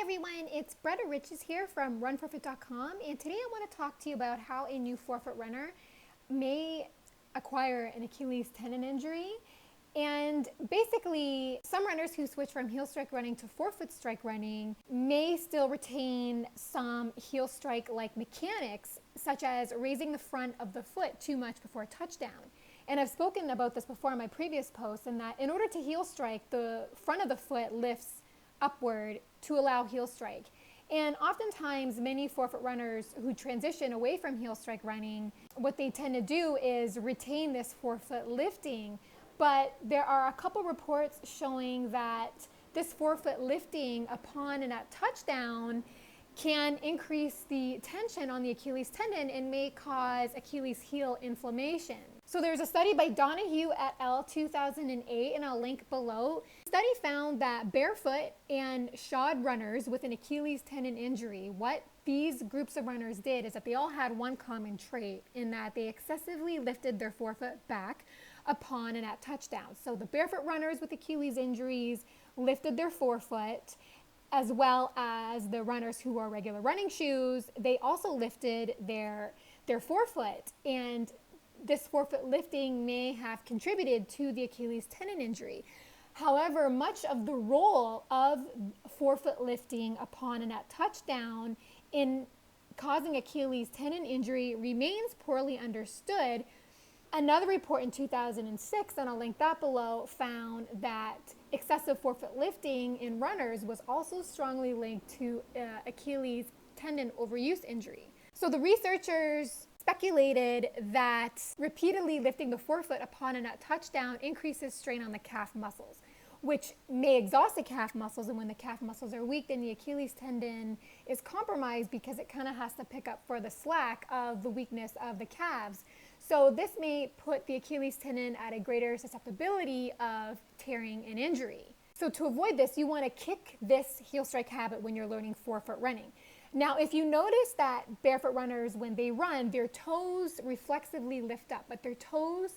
everyone, it's Bretta Riches here from runforfoot.com, and today I want to talk to you about how a new forefoot runner may acquire an Achilles tendon injury. And basically, some runners who switch from heel strike running to forefoot strike running may still retain some heel strike like mechanics, such as raising the front of the foot too much before touchdown. And I've spoken about this before in my previous posts, and that in order to heel strike, the front of the foot lifts upward to allow heel strike. And oftentimes many forefoot runners who transition away from heel strike running, what they tend to do is retain this forefoot lifting. But there are a couple reports showing that this forefoot lifting upon and at touchdown can increase the tension on the Achilles tendon and may cause Achilles heel inflammation. So there's a study by Donahue et al. 2008, and I'll link below. The study found that barefoot and shod runners with an Achilles tendon injury, what these groups of runners did is that they all had one common trait in that they excessively lifted their forefoot back upon and at touchdown. So the barefoot runners with Achilles injuries lifted their forefoot, as well as the runners who wore regular running shoes, they also lifted their forefoot. And this forefoot lifting may have contributed to the Achilles tendon injury. However, much of the role of forefoot lifting upon and at touchdown in causing Achilles tendon injury remains poorly understood. Another report in 2006, and I'll link that below, found that excessive forefoot lifting in runners was also strongly linked to Achilles tendon overuse injury. So the researchers speculated that repeatedly lifting the forefoot upon and at touchdown increases strain on the calf muscles, which may exhaust the calf muscles, and when the calf muscles are weak, then the Achilles tendon is compromised because it kind of has to pick up for the slack of the weakness of the calves. So this may put the Achilles tendon at a greater susceptibility of tearing and injury. So to avoid this, you want to kick this heel strike habit when you're learning forefoot running. Now, if you notice that barefoot runners, when they run, their toes reflexively lift up, but their toes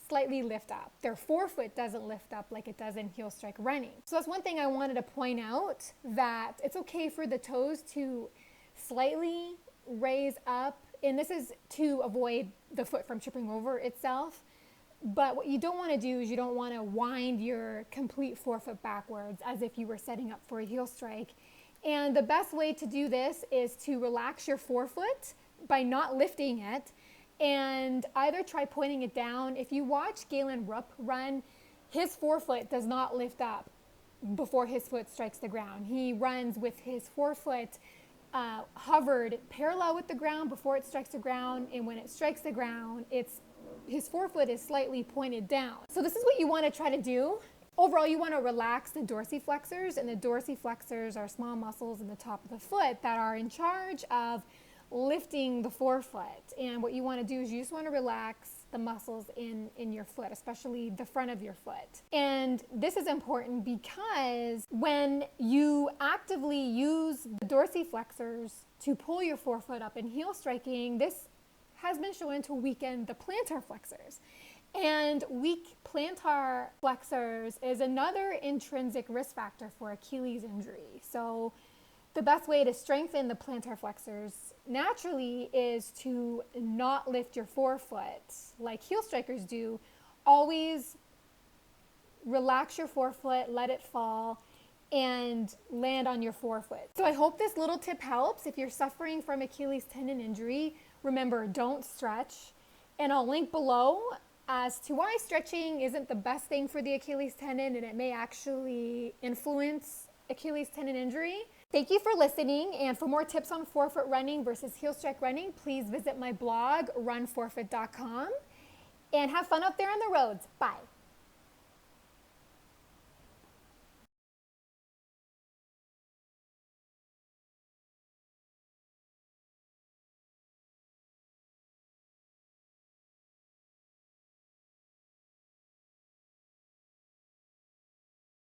slightly lift up. Their forefoot doesn't lift up like it does in heel strike running. So that's one thing I wanted to point out, that it's okay for the toes to slightly raise up, and this is to avoid the foot from tripping over itself. But what you don't want to do is you don't want to wind your complete forefoot backwards as if you were setting up for a heel strike. And the best way to do this is to relax your forefoot by not lifting it, and either try pointing it down. If you watch Galen Rupp run, his forefoot does not lift up before his foot strikes the ground. He runs with his forefoot hovered parallel with the ground before it strikes the ground, and when it strikes the ground, his forefoot is slightly pointed down. So this is what you want to try to do. Overall, you want to relax the dorsiflexors, and the dorsiflexors are small muscles in the top of the foot that are in charge of lifting the forefoot. And what you want to do is you just want to relax the muscles in your foot, especially the front of your foot. And this is important because when you actively use the dorsiflexors to pull your forefoot up in heel striking, this has been shown to weaken the plantar flexors. And weak plantar flexors is another intrinsic risk factor for Achilles injury. So the best way to strengthen the plantar flexors naturally is to not lift your forefoot like heel strikers do. Always relax your forefoot, let it fall, and land on your forefoot. So I hope this little tip helps. If you're suffering from Achilles tendon injury, remember, don't stretch. And I'll link below as to why stretching isn't the best thing for the Achilles tendon, and it may actually influence Achilles tendon injury. Thank you for listening, and for more tips on forefoot running versus heel strike running, please visit my blog, runforfoot.com, and have fun out there on the roads. Bye.